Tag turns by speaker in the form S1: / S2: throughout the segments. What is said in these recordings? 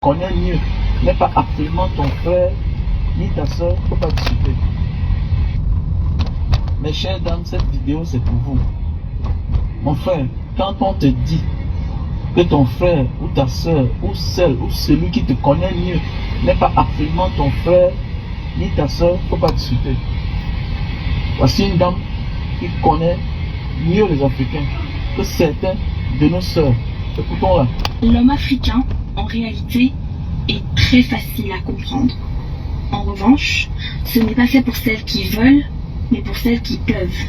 S1: Connais mieux n'est pas absolument ton frère ni ta soeur, faut pas discuter. Mes chères dames, cette vidéo c'est pour vous. Mon frère, quand on te dit que ton frère ou ta soeur ou celle ou celui qui te connaît mieux n'est pas absolument ton frère ni ta soeur, faut pas discuter. Voici une dame qui connaît mieux les Africains que certains de nos sœurs. Écoutons-la.
S2: L'homme africain, en réalité, est très facile à comprendre. En revanche, ce n'est pas fait pour celles qui veulent, mais pour celles qui peuvent.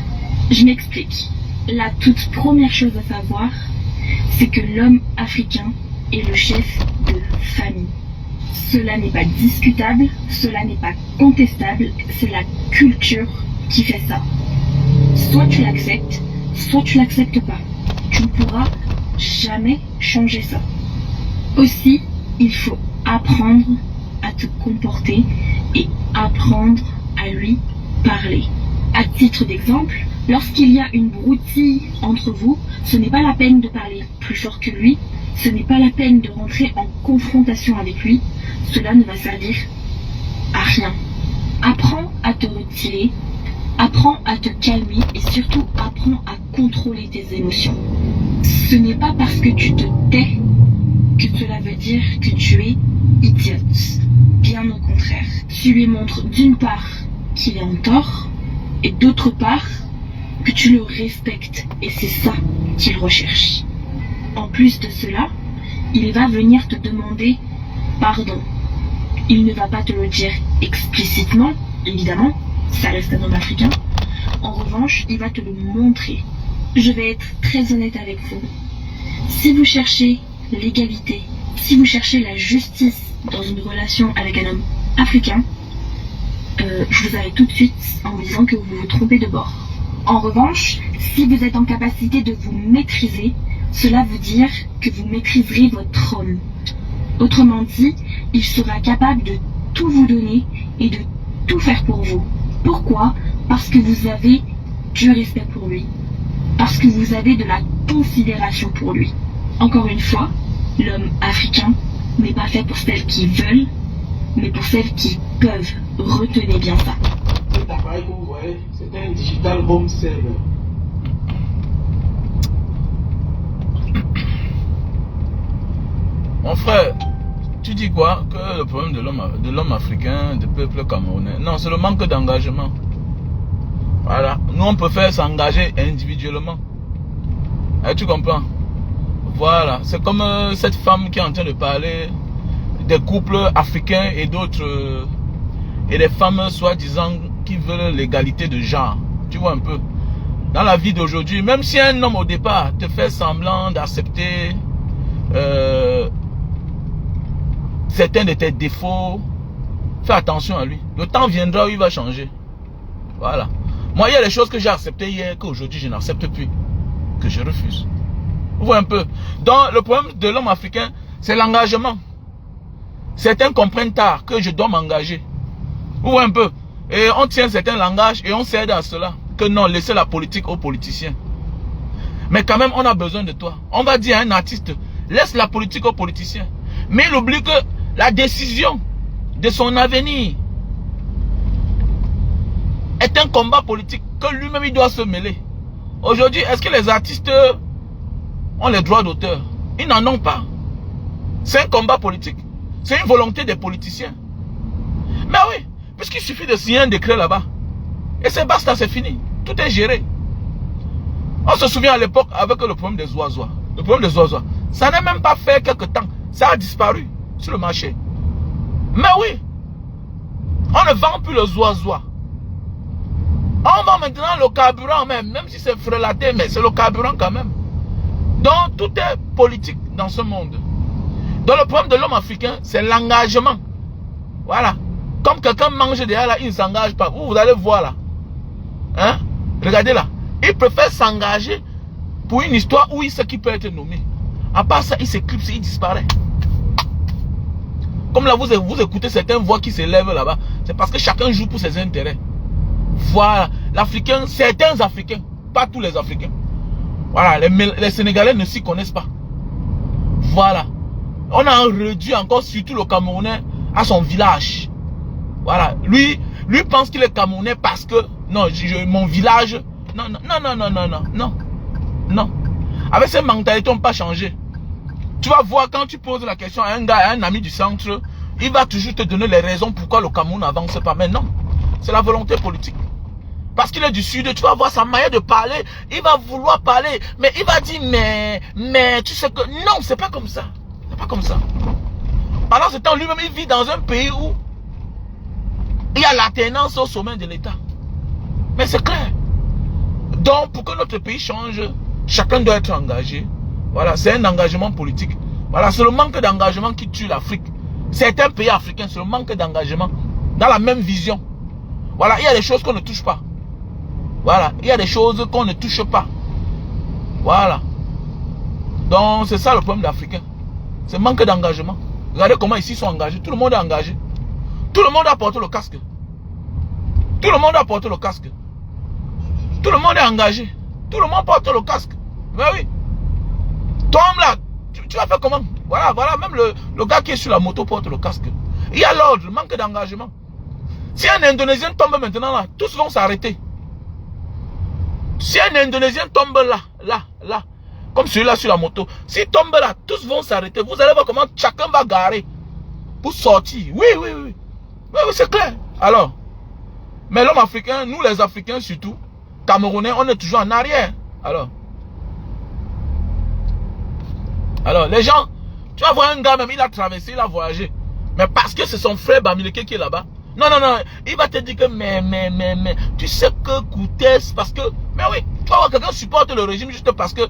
S2: Je m'explique. La toute première chose à savoir, c'est que l'homme africain est le chef de famille. Cela n'est pas discutable, cela n'est pas contestable, c'est la culture qui fait ça. Soit tu l'acceptes, soit tu l'acceptes pas. Tu ne pourras jamais changer ça. Aussi, il faut apprendre à te comporter et apprendre à lui parler. À titre d'exemple, lorsqu'il y a une broutille entre vous, ce n'est pas la peine de parler plus fort que lui, ce n'est pas la peine de rentrer en confrontation avec lui, cela ne va servir à rien. Apprends à te retirer, apprends à te calmer et surtout apprends à contrôler tes émotions. Ce n'est pas parce que tu te tais que cela veut dire que tu es idiote. Bien au contraire. Tu lui montres d'une part qu'il est en tort et d'autre part que tu le respectes et c'est ça qu'il recherche. En plus de cela, il va venir te demander pardon. Il ne va pas te le dire explicitement, évidemment, ça reste un homme africain. En revanche, il va te le montrer. Je vais être très honnête avec vous. Si vous cherchez l'égalité, si vous cherchez la justice dans une relation avec un homme africain, je vous arrête tout de suite en vous disant que vous vous trompez de bord. En revanche, si vous êtes en capacité de vous maîtriser, cela veut dire que vous maîtriserez votre homme. Autrement dit, il sera capable de tout vous donner et de tout faire pour vous. Pourquoi? Parce que vous avez du respect pour lui. Parce que vous avez de la considération pour lui. Encore une fois, l'homme africain n'est pas fait pour celles qui veulent, mais pour celles qui peuvent. Retenez bien ça.
S1: Cet appareil que vous voyez, c'est un digital home server.
S3: Mon frère, tu dis quoi? Que le problème de l'homme africain, du peuple camerounais, non, c'est le manque d'engagement. Voilà. Nous, on préfère s'engager individuellement. Tu comprends? Voilà. C'est comme cette femme qui est en train de parler des couples africains et d'autres, et des femmes soi-disant qui veulent l'égalité de genre. Tu vois un peu? Dans la vie d'aujourd'hui, même si un homme au départ te fait semblant d'accepter certains de tes défauts, fais attention à lui. Le temps viendra où il va changer. Voilà. Moi, il y a des choses que j'ai acceptées hier qu'aujourd'hui je n'accepte plus, que je refuse. Vous voyez un peu? Donc, le problème de l'homme africain, c'est l'engagement. Certains comprennent tard que je dois m'engager. Vous voyez un peu? Et on tient certains langages et on cède à cela. Que non, laissez la politique aux politiciens. Mais quand même, on a besoin de toi. On va dire à un artiste, laisse la politique aux politiciens. Mais il oublie que la décision de son avenir est un combat politique que lui-même il doit se mêler. Aujourd'hui, est-ce que les artistes ont les droits d'auteur? Ils n'en ont pas. C'est un combat politique. C'est une volonté des politiciens. Mais oui, puisqu'il suffit de signer un décret là-bas. Et c'est basta, c'est fini. Tout est géré. On se souvient à l'époque avec le problème des oiseaux. Le problème des oiseaux. Ça n'a même pas fait quelque temps. Ça a disparu sur le marché. Mais oui, on ne vend plus les oiseaux. On vend maintenant le carburant même si c'est frelaté, mais c'est le carburant quand même. Donc tout est politique dans ce monde. Donc le problème de l'homme africain, c'est l'engagement. Voilà. Comme quelqu'un mange derrière là, il ne s'engage pas. Vous allez voir là. Hein? Regardez là. Il préfère s'engager pour une histoire où il sait qu'il peut être nommé. À part ça, il s'éclipse, il disparaît. Comme là, vous écoutez certaines voix qui s'élèvent là-bas. C'est parce que chacun joue pour ses intérêts. Voilà. L'Africain, certains Africains, pas tous les Africains. Voilà. Les Sénégalais ne s'y connaissent pas. Voilà. On a réduit encore surtout le Camerounais à son village. Voilà. Lui pense qu'il est Camerounais parce que, non, mon village, non. Avec ces mentalités, on ne peut pas changer. Tu vas voir quand tu poses la question à un gars, à un ami du centre, il va toujours te donner les raisons pourquoi le Cameroun n'avance pas. Mais non, c'est la volonté politique. Parce qu'il est du sud, tu vas voir sa manière de parler, il va vouloir parler, mais il va dire, mais, tu sais que, non, c'est pas comme ça. C'est pas comme ça. Pendant ce temps, lui-même, il vit dans un pays où il y a l'alternance au sommet de l'État. Mais c'est clair. Donc, pour que notre pays change, chacun doit être engagé. Voilà, c'est un engagement politique. Voilà, c'est le manque d'engagement qui tue l'Afrique. Certains pays africains, c'est le manque d'engagement. Dans la même vision. Voilà, il y a des choses qu'on ne touche pas. Voilà, il y a des choses qu'on ne touche pas. Voilà. Donc, c'est ça le problème des Africains. C'est le manque d'engagement. Regardez comment ici ils sont engagés. Tout le monde est engagé. Tout le monde a porté le casque. Tout le monde a porté le casque. Tout le monde est engagé. Tout le monde porte le casque. Mais oui. Toi, là, tu vas faire comment? Voilà, même le gars qui est sur la moto porte le casque. Il y a l'ordre, le manque d'engagement. Si un Indonésien tombe maintenant là, tous vont s'arrêter. Si un Indonésien tombe là, comme celui-là sur la moto, s'il tombe là, tous vont s'arrêter. Vous allez voir comment chacun va garer pour sortir. Oui, c'est clair. Alors, mais l'homme africain, nous les Africains surtout, Camerounais, on est toujours en arrière. Alors, les gens, tu vas voir un gars même, il a traversé, il a voyagé. Mais parce que c'est son frère Bamileke qui est là-bas. Non, il va te dire que, mais, tu sais que Koutès, parce que, mais oui, tu vas voir quelqu'un supporte le régime juste parce que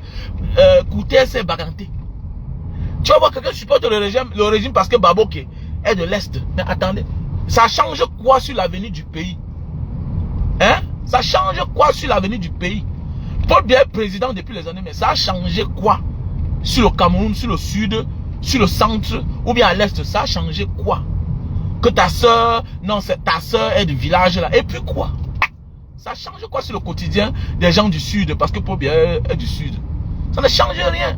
S3: Koutès est baganté. Tu vas voir quelqu'un supporte le régime parce que Baboké est de l'Est. Mais attendez, ça change quoi sur l'avenir du pays? Hein? Ça change quoi sur l'avenir du pays? Paul Biya est président depuis les années, mais ça a changé quoi? Sur le Cameroun, sur le sud, sur le centre, ou bien à l'est, ça a changé quoi? Que ta soeur, non, ta soeur est du village là. Et puis quoi? Ça change quoi sur le quotidien des gens du sud? Parce que Paul Biya est du sud. Ça ne change rien.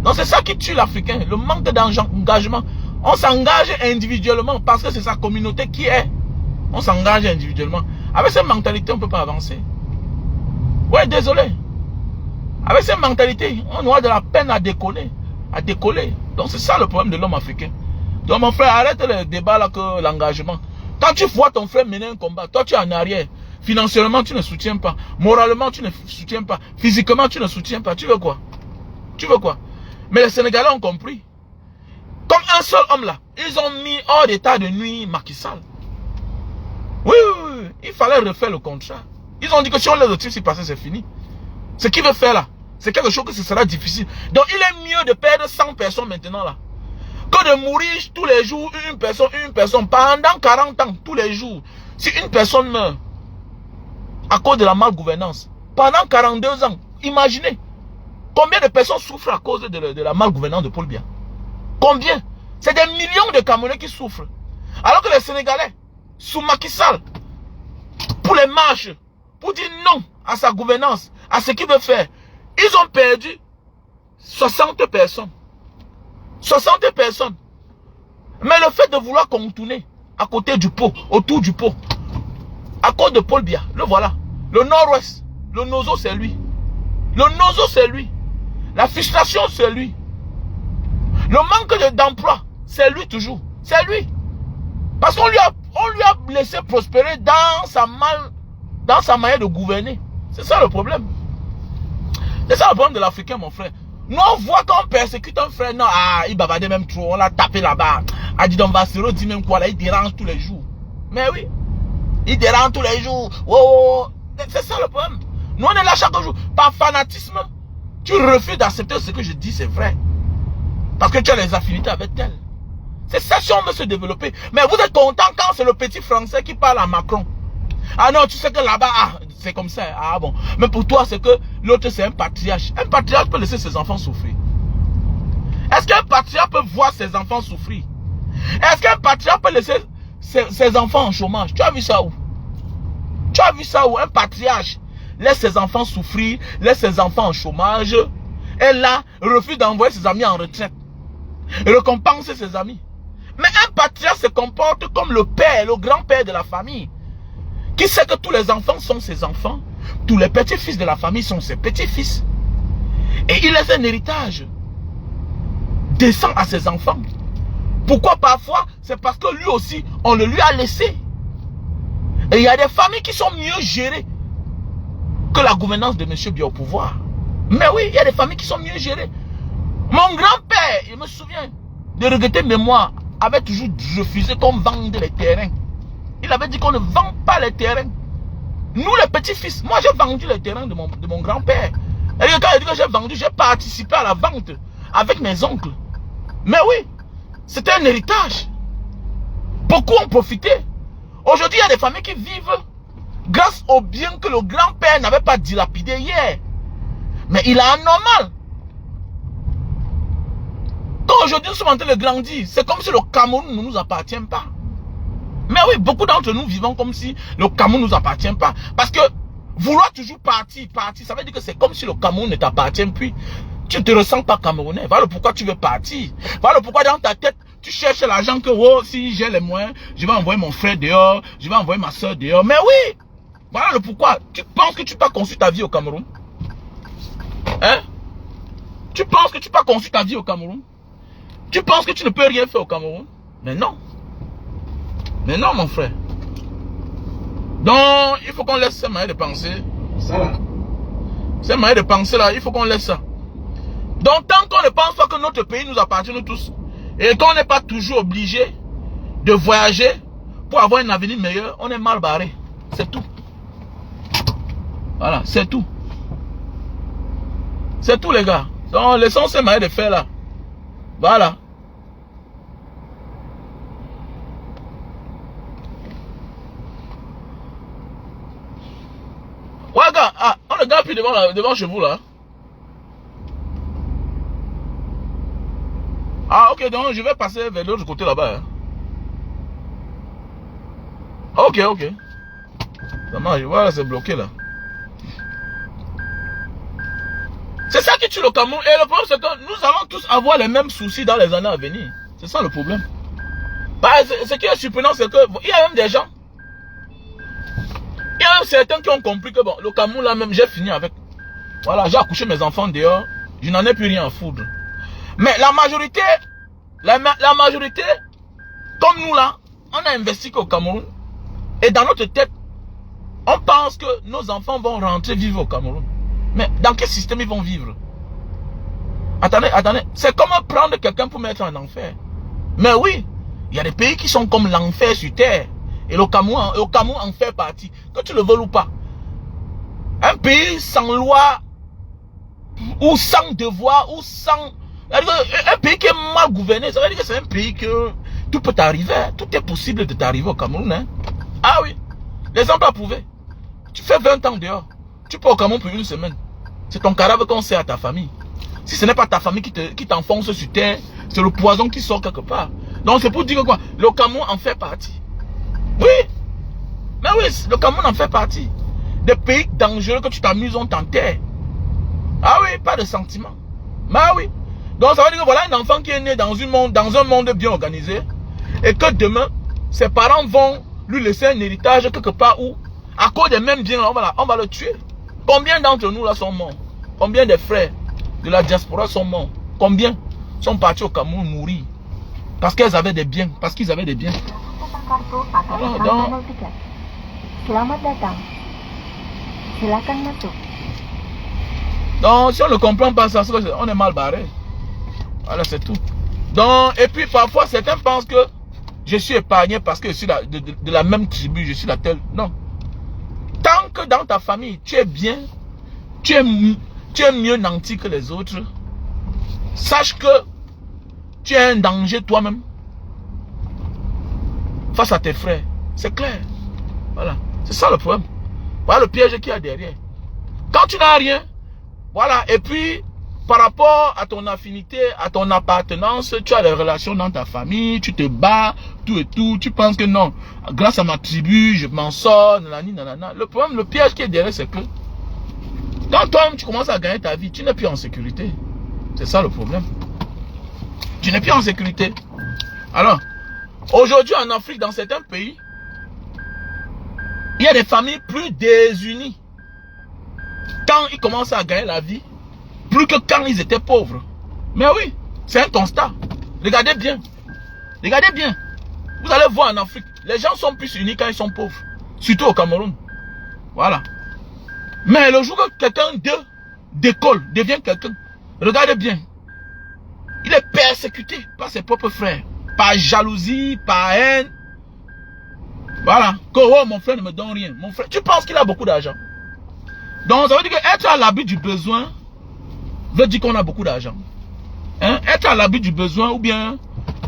S3: Donc c'est ça qui tue l'Africain, le manque d'engagement. On s'engage individuellement parce que c'est sa communauté qui est. On s'engage individuellement. Avec cette mentalité, on ne peut pas avancer. Ouais, désolé. Avec cette mentalité, on aura de la peine à décoller. Donc c'est ça le problème de l'homme africain. Donc mon frère, arrête le débat là que l'engagement. Quand tu vois ton frère mener un combat, toi tu es en arrière. Financièrement, tu ne soutiens pas. Moralement, tu ne soutiens pas. Physiquement, tu ne soutiens pas. Tu veux quoi? Mais les Sénégalais ont compris. Comme un seul homme là, ils ont mis hors d'état de nuit Macky Sall. Oui, il fallait refaire le contrat. Ils ont dit que si on les retire, si passé, c'est fini. Ce qu'il veut faire là, c'est quelque chose que ce sera difficile. Donc il est mieux de perdre 100 personnes maintenant là, que de mourir tous les jours, une personne, pendant 40 ans, tous les jours. Si une personne meurt, à cause de la malgouvernance, pendant 42 ans, imaginez, combien de personnes souffrent à cause de la malgouvernance de Paul Biya? Combien? C'est des millions de Camerounais qui souffrent. Alors que les Sénégalais, sous Macky Sall, pour les marches, pour dire non à sa gouvernance, à ce qu'il veut faire, ils ont perdu 60 personnes. 60 personnes. Mais le fait de vouloir contourner à côté du pot, autour du pot, à cause de Paul Biya, le voilà. Le nord-ouest, le nozo c'est lui. Le nozo c'est lui. La frustration c'est lui. Le manque d'emploi, c'est lui toujours. C'est lui. Parce qu'on lui a laissé prospérer dans sa manière de gouverner. C'est ça le problème. C'est ça le problème de l'Africain, mon frère. Nous, on voit qu'on persécute un frère. Non, il bavardait même trop. On l'a tapé là-bas. A dit donc Vassero dit même quoi là, il dérange tous les jours. Mais oui. Il dérange tous les jours. Oh. C'est ça le problème. Nous, on est là chaque jour. Par fanatisme, tu refuses d'accepter ce que je dis, c'est vrai. Parce que tu as les affinités avec elle. C'est ça si on veut se développer. Mais vous êtes content quand c'est le petit français qui parle à Macron. Ah non, tu sais que là-bas, c'est comme ça. Ah bon. Mais pour toi, c'est que l'autre, c'est un patriarche. Un patriarche peut laisser ses enfants souffrir. Est-ce qu'un patriarche peut voir ses enfants souffrir? Est-ce qu'un patriarche peut laisser ses enfants en chômage? Tu as vu ça où? Tu as vu ça où? Un patriarche laisse ses enfants souffrir, laisse ses enfants en chômage, et là, refuse d'envoyer ses amis en retraite. récompense ses amis. Mais un patriarche se comporte comme le père, le grand-père de la famille, qui sait que tous les enfants sont ses enfants, tous les petits-fils de la famille sont ses petits-fils. Et il laisse un héritage décent à ses enfants. Pourquoi parfois? C'est parce que lui aussi, on le lui a laissé. Et il y a des familles qui sont mieux gérées que la gouvernance de M. Biya au pouvoir. Mais oui, il y a des familles qui sont mieux gérées. Mon grand-père, il me souvient, de regretter mémoire, avait toujours refusé qu'on vende les terrains. Il avait dit qu'on ne vend pas les terrains. Nous les petits-fils, moi j'ai vendu les terrains de mon grand-père. Et quand il dit que j'ai vendu, j'ai participé à la vente avec mes oncles. Mais oui, c'était un héritage. Beaucoup ont profité. Aujourd'hui, il y a des familles qui vivent grâce au bien que le grand-père n'avait pas dilapidé hier. Mais il est anormal. Donc aujourd'hui, nous sommes en train de grandir. C'est comme si le Cameroun ne nous appartient pas. Mais oui, beaucoup d'entre nous vivons comme si le Cameroun ne nous appartient pas. Parce que vouloir toujours partir, ça veut dire que c'est comme si le Cameroun ne t'appartient plus. Tu ne te ressens pas camerounais. Voilà pourquoi tu veux partir. Voilà pourquoi dans ta tête, tu cherches l'argent que, oh, si j'ai les moyens, je vais envoyer mon frère dehors, je vais envoyer ma soeur dehors. Mais oui, voilà le pourquoi. Tu penses que tu peux construire ta vie au Cameroun? Hein? Tu penses que tu peux construire ta vie au Cameroun? Tu penses que tu ne peux rien faire au Cameroun? Mais non. Mais non, mon frère. Donc, il faut qu'on laisse ces manières de penser. Ça là. Ces manières de penser là, il faut qu'on laisse ça. Donc, tant qu'on ne pense pas que notre pays nous appartient nous tous, et qu'on n'est pas toujours obligé de voyager pour avoir un avenir meilleur, on est mal barré. C'est tout. Voilà, c'est tout. C'est tout, les gars. Donc, laissons ces manières de faire là. Voilà. Ouais, gars, ah, on ne garde plus devant chez vous là. Ah, ok, donc je vais passer vers l'autre côté là-bas. Hein. Ok, ok. Dommage, voilà, c'est bloqué là. C'est ça qui tue le Cameroun. Et le problème, c'est que nous allons tous avoir les mêmes soucis dans les années à venir. C'est ça le problème. Bah, ce qui est surprenant, c'est que il y a même des gens. Il y a même certains qui ont compris que bon, le Cameroun là même, j'ai fini avec. Voilà, j'ai accouché mes enfants dehors. Je n'en ai plus rien à foutre. Mais la majorité, comme nous là, on a investi qu'au Cameroun. Et dans notre tête, on pense que nos enfants vont rentrer vivre au Cameroun. Mais dans quel système ils vont vivre? Attendez, attendez. C'est comme prendre quelqu'un pour mettre en enfer. Mais oui, il y a des pays qui sont comme l'enfer sur terre. Et le Cameroun en fait partie. Que tu le veuilles ou pas. Un pays sans loi, ou sans devoir, ou sans... Un pays qui est mal gouverné, ça veut dire que c'est un pays que tout peut t'arriver. Tout est possible de t'arriver au Cameroun. Hein? Ah oui, les gens peuvent prouver. Tu fais 20 ans dehors. Tu peux au Cameroun pour une semaine. C'est ton cadavre qu'on sert à ta famille. Si ce n'est pas ta famille qui t'enfonce sur terre, c'est le poison qui sort quelque part. Donc c'est pour dire que quoi? Le Cameroun en fait partie. Oui. Mais oui, le Cameroun en fait partie. Des pays dangereux que tu t'amuses, on t'enterre. Ah oui, pas de sentiment. Mais oui. Donc ça veut dire que voilà un enfant qui est né dans un monde bien organisé. Et que demain, ses parents vont lui laisser un héritage quelque part où, à cause des mêmes biens, on va le tuer. Combien d'entre nous là sont morts? Combien de frères de la diaspora sont morts? Combien sont partis au Cameroun mourir? Parce qu'ils avaient des biens. Parce qu'ils avaient des biens. Alors, donc, si on ne comprend pas ça, on est mal barré. Voilà, c'est tout. Donc, et puis parfois, certains pensent que je suis épargné parce que je suis de la même tribu, je suis la telle. Non. Tant que dans ta famille, tu es bien, tu es mieux nanti que les autres, sache que tu es un danger toi-même face à tes frères. C'est clair. Voilà. C'est ça le problème. Voilà le piège qu'il y a derrière. Quand tu n'as rien, voilà. Et puis, par rapport à ton affinité, à ton appartenance, tu as des relations dans ta famille, tu te bats, tout et tout. Tu penses que non, grâce à ma tribu, je m'en sors, nanani, nanana. Le problème, le piège qui est derrière, c'est que quand toi-même tu commences à gagner ta vie, tu n'es plus en sécurité. C'est ça le problème. Tu n'es plus en sécurité. Alors, aujourd'hui en Afrique, dans certains pays, il y a des familles plus désunies quand ils commencent à gagner la vie, plus que quand ils étaient pauvres. Mais oui, c'est un constat. Regardez bien. Regardez bien. Vous allez voir en Afrique, les gens sont plus unis quand ils sont pauvres. Surtout au Cameroun. Voilà. Mais le jour que quelqu'un d'école devient quelqu'un, regardez bien. Il est persécuté par ses propres frères. Par jalousie, par haine. Voilà. Que oh, mon frère ne me donne rien. Mon frère, tu penses qu'il a beaucoup d'argent. Donc ça veut dire qu'être à l'abri du besoin veut dire qu'on a beaucoup d'argent. Hein? Être à l'abri du besoin ou bien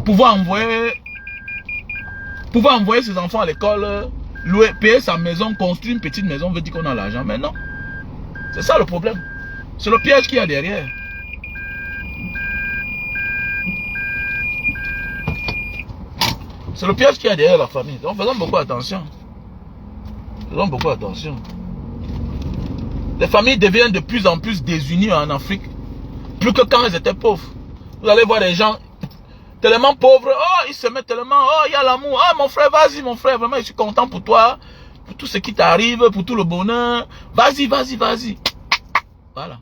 S3: pouvoir envoyer ses enfants à l'école, louer, payer sa maison, construire une petite maison veut dire qu'on a l'argent. Mais non. C'est ça le problème. C'est le piège qu'il y a derrière. C'est le piège qu'il y a derrière la famille. Donc faisons beaucoup attention. Faisons beaucoup attention. Les familles deviennent de plus en plus désunies en Afrique. Plus que quand elles étaient pauvres. Vous allez voir des gens tellement pauvres. Oh, ils se mettent tellement. Oh, il y a l'amour. Oh, mon frère, vas-y, mon frère. Vraiment, je suis content pour toi. Pour tout ce qui t'arrive. Pour tout le bonheur. Vas-y, vas-y, vas-y. Voilà.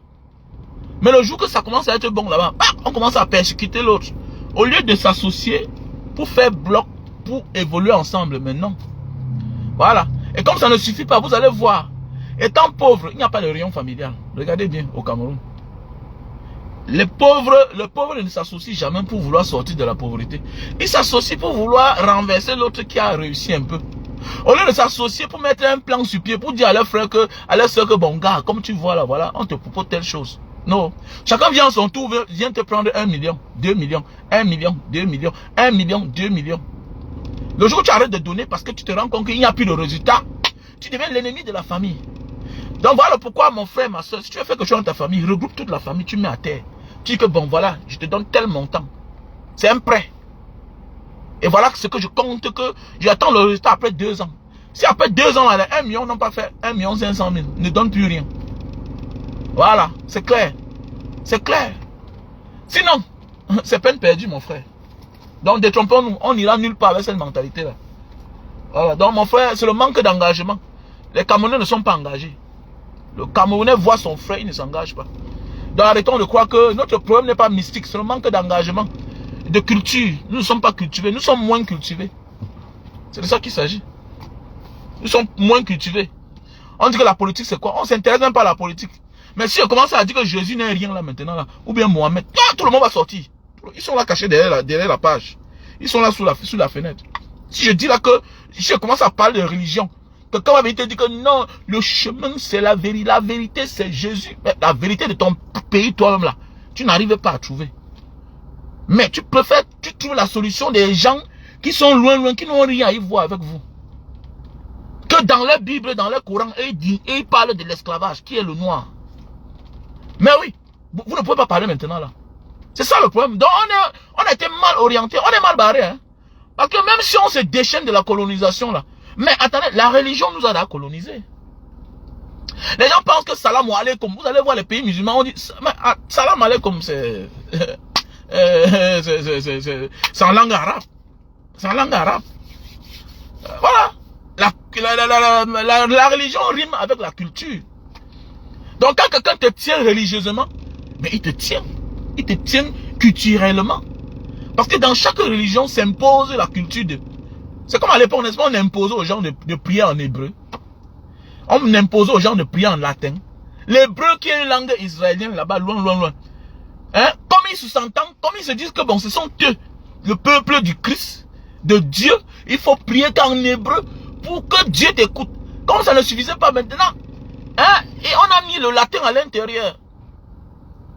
S3: Mais le jour que ça commence à être bon là-bas, on commence à persécuter l'autre. Au lieu de s'associer pour faire bloc, pour évoluer ensemble maintenant. Voilà. Et comme ça ne suffit pas, vous allez voir. Étant pauvre, il n'y a pas de rayon familial. Regardez bien au Cameroun. Le pauvre ne s'associe jamais pour vouloir sortir de la pauvreté. Il s'associe pour vouloir renverser l'autre qui a réussi un peu. Au lieu de s'associer pour mettre un plan sur pied, pour dire à leur frère que, à leur soeur que bon gars, comme tu vois là, voilà, on te propose telle chose. Non. Chacun vient à son tour, vient te prendre 1 million, 2 millions, 1 million, 2 millions, 1 million, 2 millions. Le jour où tu arrêtes de donner parce que tu te rends compte qu'il n'y a plus de résultat, tu deviens l'ennemi de la famille. Donc voilà pourquoi mon frère, ma soeur, si tu veux faire quelque chose dans ta famille, regroupe toute la famille, tu mets à terre. Tu dis que bon voilà, je te donne tel montant. C'est un prêt. Et voilà ce que je compte que j'attends le résultat après 2 ans. Si après 2 ans, là, 1 million n'ont pas fait 1 500 000, ne donne plus rien. Voilà, c'est clair. C'est clair. Sinon, c'est peine perdue mon frère. Donc détrompons-nous, on n'ira nulle part avec cette mentalité-là. Voilà, donc mon frère, c'est le manque d'engagement. Les Camerounais ne sont pas engagés. Le Camerounais voit son frère, il ne s'engage pas. Donc arrêtons de croire que notre problème n'est pas mystique, c'est le manque d'engagement, de culture. Nous ne sommes pas cultivés, nous sommes moins cultivés. C'est de ça qu'il s'agit. Nous sommes moins cultivés. On dit que la politique c'est quoi? On ne s'intéresse même pas à la politique. Mais si on commence à dire que Jésus n'est rien là maintenant, là, ou bien Mohamed, tout le monde va sortir. Ils sont là cachés derrière la page. Ils sont là sous la fenêtre. Si je dis là que je commence à parler de religion, quelqu'un va venir te dire que non, le chemin c'est la vérité. La vérité c'est Jésus. Mais la vérité de ton pays toi-même là, tu n'arrives pas à trouver. Mais tu préfères, tu trouves la solution des gens qui sont loin, qui n'ont rien à y voir avec vous. Que dans leur Bible, dans leur Coran, ils parlent de l'esclavage, qui est le noir. Mais oui, vous ne pouvez pas parler maintenant là. C'est ça le problème. Donc on a été mal orienté, on est mal barré. Hein? Parce que même si on se déchaîne de la colonisation là, mais attendez, la religion nous a colonisé. Les gens pensent que salam alaikum, vous allez voir les pays musulmans, on dit salam alaikum c'est en langue arabe. C'est en langue arabe. Voilà. La religion rime avec la culture. Donc quand quelqu'un te tient religieusement, mais il te tient culturellement. Parce que dans chaque religion s'impose la culture de... C'est comme à l'époque, n'est-ce pas, on imposait aux gens de prier en hébreu. On imposait aux gens de prier en latin. L'hébreu qui est une langue israélienne là-bas, loin. Hein? Comme ils se sentent, comme ils se disent que bon, ce sont eux, le peuple du Christ, de Dieu, il faut prier qu'en hébreu pour que Dieu t'écoute. Comme ça ne suffisait pas maintenant. Hein? Et on a mis le latin à l'intérieur.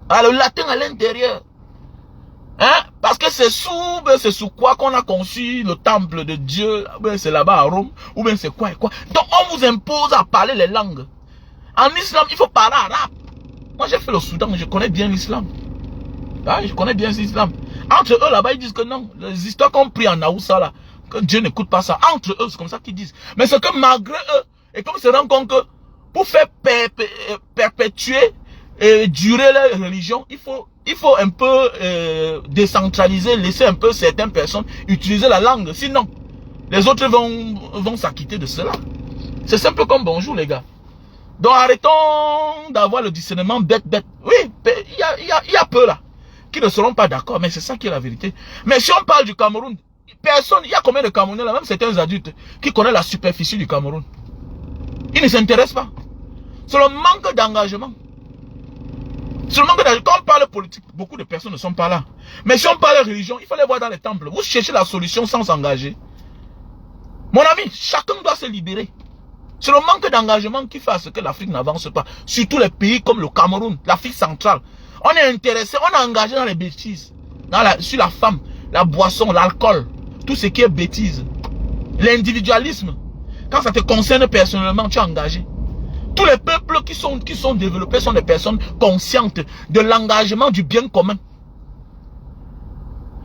S3: Ah, le latin à l'intérieur. Hein? Parce que c'est sous quoi qu'on a conçu le temple de Dieu. Ou bien c'est là-bas à Rome. Ou bien c'est quoi et quoi. Donc on vous impose à parler les langues. En islam, il faut parler arabe. Moi j'ai fait le Soudan, je connais bien l'islam. Ah, je connais bien l'islam. Entre eux là-bas, ils disent que non. Les histoires qu'on prie en Aoussa là, que Dieu n'écoute pas ça. Entre eux, c'est comme ça qu'ils disent. Mais c'est que malgré eux, et comme ils se rendent compte que pour faire perpétuer et durer leur religion, il faut il faut un peu décentraliser, laisser un peu certaines personnes utiliser la langue. Sinon, les autres vont s'acquitter de cela. C'est simple comme bonjour, les gars. Donc, arrêtons d'avoir le discernement bête. Oui, il y a peu là, qui ne seront pas d'accord, mais c'est ça qui est la vérité. Mais si on parle du Cameroun, personne, il y a combien de Camerounais là, même certains adultes, qui connaissent la superficie du Cameroun. Ils ne s'intéressent pas. C'est le manque d'engagement. C'est le manque d'engagement. Quand on parle politique, beaucoup de personnes ne sont pas là. Mais si on parle religion, il faut les voir dans les temples. Vous cherchez la solution sans s'engager. Mon ami, chacun doit se libérer. C'est le manque d'engagement qui fait à ce que l'Afrique n'avance pas. Surtout les pays comme le Cameroun, l'Afrique centrale. On est intéressé, on est engagé dans les bêtises. Sur la femme, la boisson, l'alcool. Tout ce qui est bêtise. L'individualisme. Quand ça te concerne personnellement, tu es engagé. Tous les peuples qui sont développés sont des personnes conscientes de l'engagement du bien commun.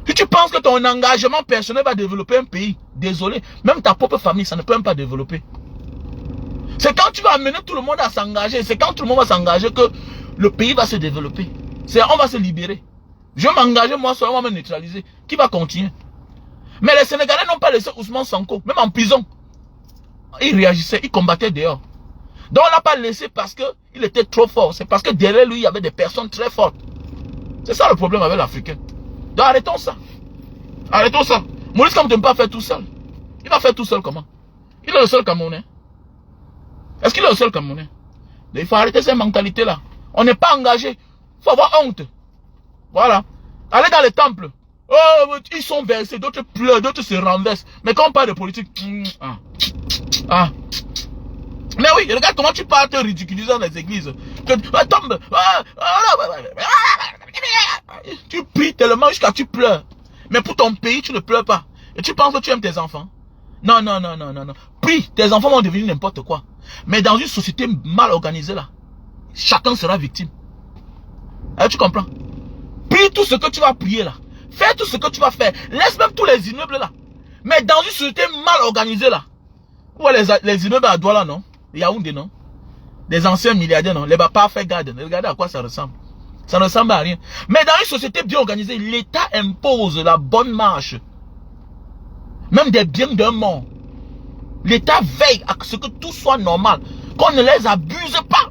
S3: Si tu penses que ton engagement personnel va développer un pays, désolé, même ta propre famille, ça ne peut même pas développer. C'est quand tu vas amener tout le monde à s'engager, c'est quand tout le monde va s'engager que le pays va se développer. On va se libérer. Je vais m'engager, moi, on va me neutraliser. Qui va continuer? Mais les Sénégalais n'ont pas laissé Ousmane Sonko, même en prison. Il réagissait, il combattait dehors. Donc on l'a pas laissé parce qu'il était trop fort. C'est parce que derrière lui, il y avait des personnes très fortes. C'est ça le problème avec l'Africain. Donc arrêtons ça. Arrêtons ça. Maurice Kamto ne peut pas faire tout seul. Il va faire tout seul comment? Il est le seul Camerounais. Est-ce qu'il est le seul Camerounais? Donc, il faut arrêter cette mentalité-là. On n'est pas engagé. Il faut avoir honte. Voilà. Allez dans les temples. Oh, ils sont versés, d'autres pleurent, d'autres se renversent. Mais quand on parle de politique, mais oui, regarde comment tu parles te ridiculiser dans les églises. Tombe. Tu pries tellement jusqu'à tu pleures. Mais pour ton pays, tu ne pleures pas. Et tu penses que tu aimes tes enfants? Non. Prie, tes enfants vont devenir n'importe quoi. Mais dans une société mal organisée là, chacun sera victime. Alors, tu comprends? Prie tout ce que tu vas prier là. Fais tout ce que tu vas faire. Laisse même tous les immeubles là. Mais dans une société mal organisée là, où les immeubles à Douala, non? Yaoundé, non? Des anciens milliardaires, non? Les papas fait garde. Regardez à quoi ça ressemble. Ça ne ressemble à rien. Mais dans une société bien organisée, l'État impose la bonne marche. Même des biens d'un mort. L'État veille à ce que tout soit normal. Qu'on ne les abuse pas.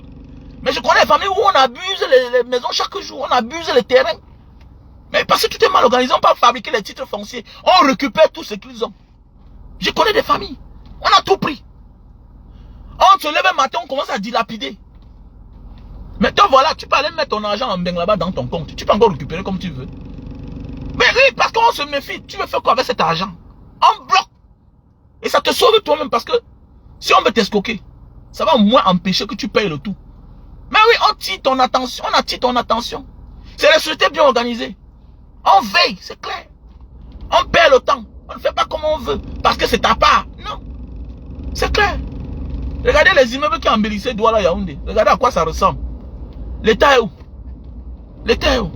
S3: Mais je connais des familles où on abuse les maisons chaque jour. On abuse les terrains. Mais parce que tout est mal organisé, on peut pas fabriquer les titres fonciers. On récupère tout ce qu'ils ont. Je connais des familles. On a tout pris. On se lève un matin, on commence à dilapider. Mais toi, voilà, tu peux aller mettre ton argent en beng là-bas dans ton compte. Tu peux encore récupérer comme tu veux. Mais oui, parce qu'on se méfie. Tu veux faire quoi avec cet argent? On bloque. Et ça te sauve toi-même parce que si on veut t'escroquer, ça va au moins empêcher que tu payes le tout. Mais oui, on attire ton attention. On attire ton attention. C'est la société bien organisée. On veille, c'est clair. On perd le temps. On ne fait pas comme on veut. Parce que c'est ta part. Non. C'est clair. Regardez les immeubles qui embellissaient Douala Yaoundé. Regardez à quoi ça ressemble. L'État est où? L'État est où?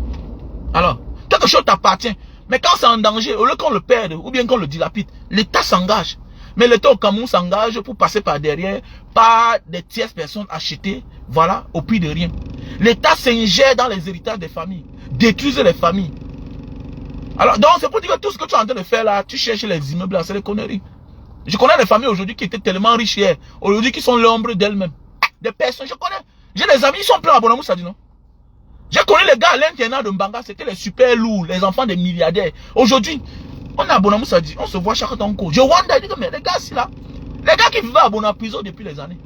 S3: Alors, quelque chose t'appartient. Mais quand c'est en danger, au lieu qu'on le perde ou bien qu'on le dilapide, l'État s'engage. Mais l'État au Cameroun s'engage pour passer par derrière, par des tierces personnes achetées, voilà, au prix de rien. L'État s'ingère dans les héritages des familles, détruise les familles. Alors, donc c'est pour dire que tout ce que tu es en train de faire là, tu cherches les immeubles là, c'est des conneries. Je connais des familles aujourd'hui qui étaient tellement riches hier, aujourd'hui qui sont l'ombre d'elles-mêmes. Des personnes, je connais. J'ai des amis, ils sont pleins à Bonamou, ça dit non. J'ai connu les gars à l'internat de Mbanga, c'était les super lourds, les enfants des milliardaires. Aujourd'hui, on est à Bonamou, ça dit, on se voit chaque temps en cours. Je wonder, je dis que mais les gars, c'est là. Les gars qui vivaient à Bonamou prison depuis les années.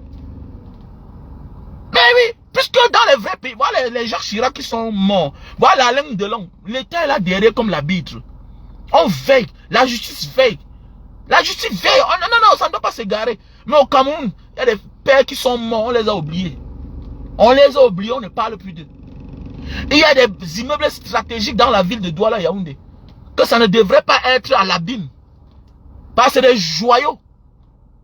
S3: Mais oui, puisque dans les vrais pays, voilà les Jacques Chirac qui sont morts, voilà la langue de l'homme, l'État est là derrière comme l'arbitre. On veille, la justice veille. La justice veille. Oh, non, ça ne doit pas s'égarer. Mais au Cameroun, il y a des pères qui sont morts, on les a oubliés. On les a oubliés, on ne parle plus d'eux. Il y a des immeubles stratégiques dans la ville de Douala Yaoundé. Que ça ne devrait pas être à l'abîme. Parce que c'est des joyaux.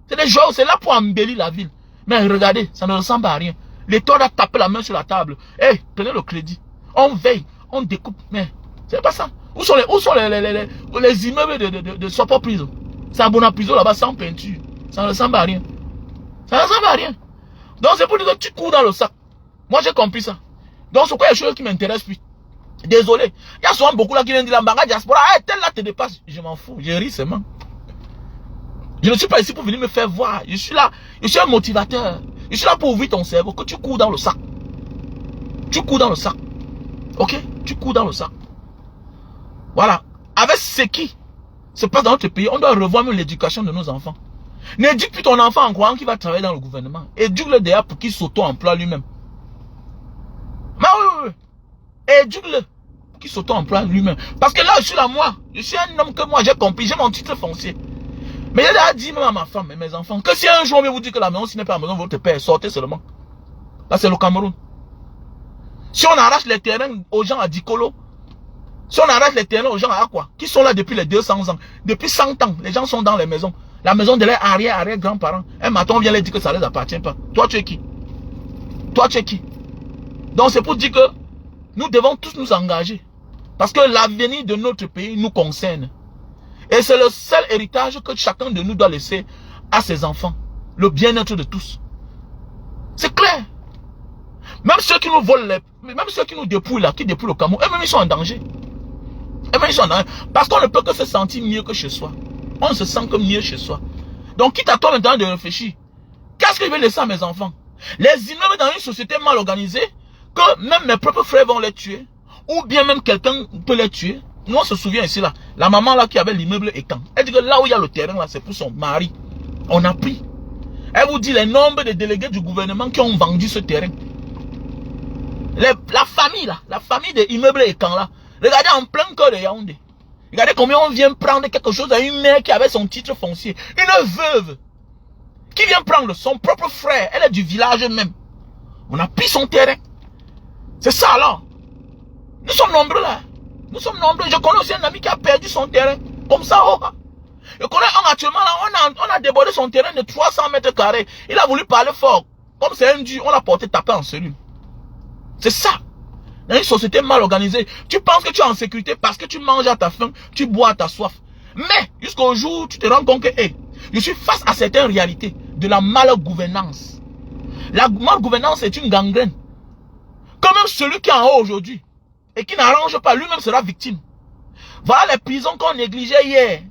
S3: C'est des joyaux, c'est là pour embellir la ville. Mais regardez, ça ne ressemble à rien. L'État a tapé la main sur la table. Hey, prenez le crédit. On veille, on découpe. Mais c'est pas ça. Où sont les immeubles de Sopo Prison? C'est à Bonaprison là-bas sans peinture. Ça ne ressemble à rien. Ça ne ressemble à rien. Donc c'est pour dire que tu cours dans le sac. Moi j'ai compris ça. Donc c'est quoi les choses qui m'intéressent plus? Désolé. Il y a souvent beaucoup là qui viennent dire la Mbanga diaspora, hey, tel là te dépasse. Je m'en fous, je ris seulement. Je ne suis pas ici pour venir me faire voir. Je suis là, je suis un motivateur. Je suis là pour ouvrir ton cerveau, que tu cours dans le sac. Tu cours dans le sac. Ok? Tu cours dans le sac. Voilà. Avec ce qui se passe dans notre pays, on doit revoir même l'éducation de nos enfants. N'éduque plus ton enfant en croyant qu'il va travailler dans le gouvernement. Éduque-le déjà pour qu'il s'auto-emploie lui-même. Mais oui. Éduque-le pour qu'il s'auto-emploie lui-même. Parce que là, je suis là, moi. Je suis un homme que moi, j'ai compris. J'ai mon titre foncier. Mais j'ai déjà dit même à ma femme et mes enfants que si un jour on vient vous dire que la maison, ce n'est pas la maison de votre père, sortez seulement. Là, c'est le Cameroun. Si on arrache les terrains aux gens à Dikolo, si on arrache les terrains aux gens à quoi, qui sont là depuis les 200 ans, depuis 100 ans, les gens sont dans les maisons. La maison de leurs arrière-grands-parents. Un matin, on vient leur dire que ça ne les appartient pas. Toi, tu es qui? Toi, tu es qui? Donc, c'est pour dire que nous devons tous nous engager. Parce que l'avenir de notre pays nous concerne. Et c'est le seul héritage que chacun de nous doit laisser à ses enfants. Le bien-être de tous. C'est clair. Même ceux qui nous volent, même ceux qui nous dépouillent là, qui dépouillent le Cameroun, eux-mêmes ils sont en danger. Eux-mêmes ils sont en danger. Parce qu'on ne peut que se sentir mieux que chez soi. On se sent comme mieux chez soi. Donc quitte à toi maintenant de réfléchir. Qu'est-ce que je vais laisser à mes enfants? Les immeubles dans une société mal organisée, que même mes propres frères vont les tuer, ou bien même quelqu'un peut les tuer. Nous on se souvient ici là, la maman là qui avait l'immeuble Ekan, elle dit que là où il y a le terrain là, c'est pour son mari. On a pris. Elle vous dit les nombres de délégués du gouvernement qui ont vendu ce terrain. La famille là, la famille des immeubles Ekan là, regardez en plein cœur de Yaoundé. Regardez combien on vient prendre quelque chose à une mère qui avait son titre foncier. Une veuve qui vient prendre son propre frère. Elle est du village même. On a pris son terrain. C'est ça alors. Nous sommes nombreux là. Nous sommes nombreux. Je connais aussi un ami qui a perdu son terrain. Comme ça. Oh. Je connais un actuellement là. On a débordé son terrain de 300 mètres carrés. Il a voulu parler fort. Comme c'est un dieu, on l'a porté taper en cellule. C'est ça. Dans une société mal organisée, tu penses que tu es en sécurité parce que tu manges à ta faim, tu bois à ta soif. Mais jusqu'au jour où tu te rends compte que hey, je suis face à certaines réalités de la malgouvernance. La malgouvernance est une gangrène. Comme même celui qui est en haut aujourd'hui et qui n'arrange pas, lui-même sera victime. Voilà les prisons qu'on négligeait hier.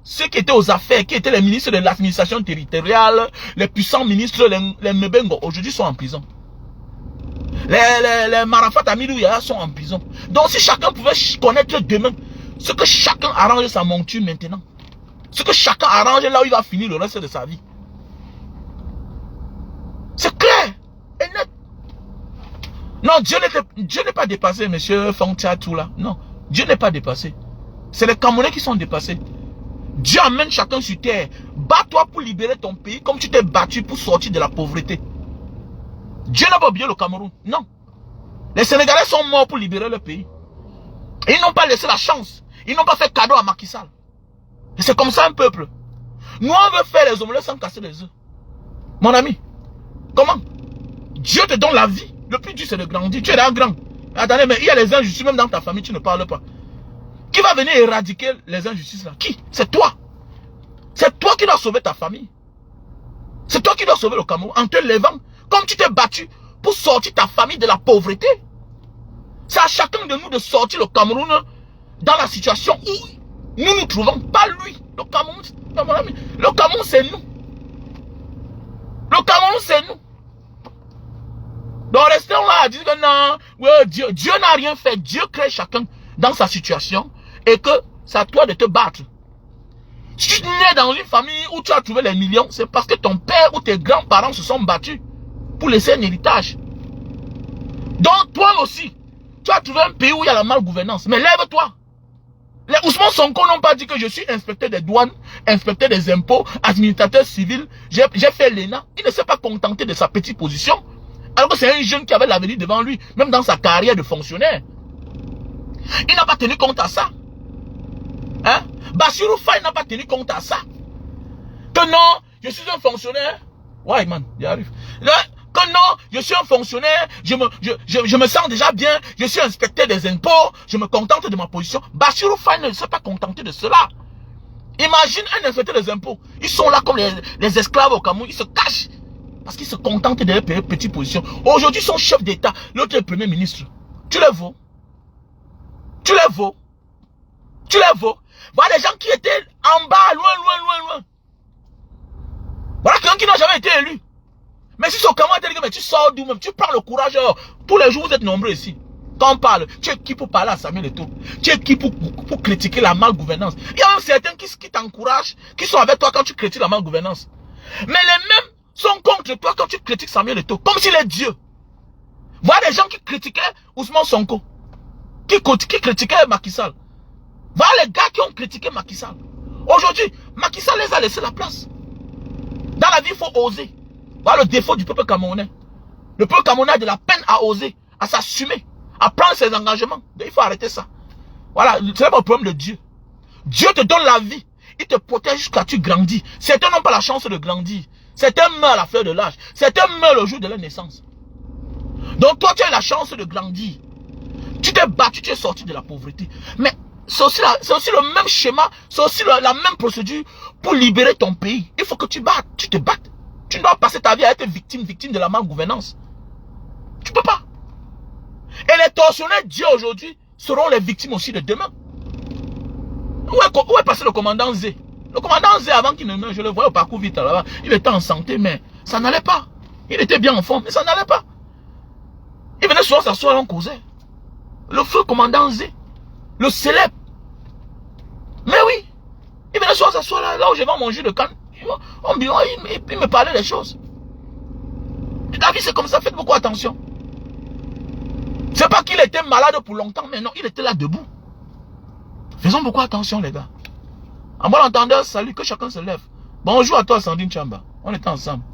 S3: Ceux qui étaient aux affaires, qui étaient les ministres de l'administration territoriale, les puissants ministres, les Mebengo, aujourd'hui sont en prison. Les Marafat Amilouya sont en prison. Donc si chacun pouvait connaître demain ce que chacun arrange sa monture maintenant, ce que chacun arrange là où il va finir le reste de sa vie. C'est clair et net. Non, Dieu n'est pas dépassé, monsieur Fontia tout là. Non, Dieu n'est pas dépassé. C'est les Camerounais qui sont dépassés. Dieu amène chacun sur terre. Bats-toi pour libérer ton pays comme tu t'es battu pour sortir de la pauvreté. Dieu n'a pas oublié le Cameroun. Non. Les Sénégalais sont morts pour libérer le pays. Et ils n'ont pas laissé la chance. Ils n'ont pas fait cadeau à Macky Sall. Et c'est comme ça un peuple. Nous, on veut faire les omelettes sans casser les œufs. Mon ami, comment? Dieu te donne la vie. Le plus dur, c'est de grandir. Tu es là grand. Attendez, mais il y a les injustices, même dans ta famille, tu ne parles pas. Qui va venir éradiquer les injustices là? Qui? C'est toi. C'est toi qui dois sauver ta famille. C'est toi qui dois sauver le Cameroun en te levant. Comme tu t'es battu pour sortir ta famille de la pauvreté. C'est à chacun de nous de sortir le Cameroun dans la situation où nous nous trouvons. Pas lui. Le Cameroun, mon ami. Le Cameroun, c'est nous. Le Cameroun, c'est nous. Donc restons là à dire que non, ouais, Dieu n'a rien fait. Dieu crée chacun dans sa situation et que c'est à toi de te battre. Si tu nais dans une famille où tu as trouvé les millions, c'est parce que ton père ou tes grands-parents se sont battus pour laisser un héritage. Donc toi aussi, tu as trouvé un pays où il y a la malgouvernance. Mais lève-toi. Les Ousmane Sonko n'ont pas dit que je suis inspecteur des douanes, inspecteur des impôts, administrateur civil. J'ai fait l'ENA. Il ne s'est pas contenté de sa petite position. Alors que c'est un jeune qui avait l'avenir devant lui, même dans sa carrière de fonctionnaire. Il n'a pas tenu compte à ça. Hein? Bassirou Faye n'a pas tenu compte à ça. Que non, je suis un fonctionnaire. Ouais, man, j'arrive. Que non, je suis un fonctionnaire, je me sens déjà bien, je suis inspecteur des impôts, je me contente de ma position. Bassirou Faye ne s'est pas contenté de cela. Imagine un inspecteur des impôts. Ils sont là comme les esclaves au Cameroun, ils se cachent. Parce qu'ils se contentent de leur petite position. Aujourd'hui, ils sont chefs d'État, l'autre est premier ministre. Tu les vois? Tu les vaux. Tu les vaux. Voilà les gens qui étaient en bas, loin. Voilà quelqu'un qui n'a jamais été élu. Mais si son comment mais tu sors d'où même, tu prends le courage. Tous les jours, vous êtes nombreux ici. Quand on parle, tu es qui pour parler à Samuel Eto'o? Tu es qui pour critiquer la malgouvernance? Il y a même certains qui t'encouragent, qui sont avec toi quand tu critiques la malgouvernance. Mais les mêmes sont contre toi quand tu critiques Samuel Eto'o, comme s'il est Dieu. Voilà des gens qui critiquaient Ousmane Sonko, qui critiquaient Macky Sall. Voilà les gars qui ont critiqué Macky Sall. Aujourd'hui, Macky Sall les a laissé la place. Dans la vie, il faut oser. Voilà le défaut du peuple camerounais. Le peuple camerounais a de la peine à oser, à s'assumer, à prendre ses engagements. Il faut arrêter ça. Voilà, c'est pas le problème de Dieu. Dieu te donne la vie. Il te protège jusqu'à ce que tu grandis. Certains n'ont pas la chance de grandir. Certains meurent à la fleur de l'âge. Certains meurent le jour de leur naissance. Donc toi, tu as la chance de grandir. Tu t'es battu, tu es sorti de la pauvreté. Mais c'est aussi le même schéma, c'est aussi la même procédure pour libérer ton pays. Il faut que tu te battes. Tu ne dois passer ta vie à être victime de la malgouvernance. Tu peux pas. Et les tortionnaires Dieu aujourd'hui seront les victimes aussi de demain. Où est passé le commandant Zé? Le commandant Zé, avant qu'il ne meure, je le voyais au parcours vite là-bas. Il était en santé, mais ça n'allait pas. Il était bien en forme, mais ça n'allait pas. Il venait souvent s'asseoir et on causait. Le feu commandant Zé, le célèbre. Mais oui, il venait souvent s'asseoir là où je vais manger de canne. Il me parlait des choses. La vie c'est comme ça, faites beaucoup attention. C'est pas qu'il était malade pour longtemps, mais non, il était là debout. Faisons beaucoup attention les gars. En bon entendeur, salut, que chacun se lève. Bonjour à toi Sandrine Chamba, on était ensemble.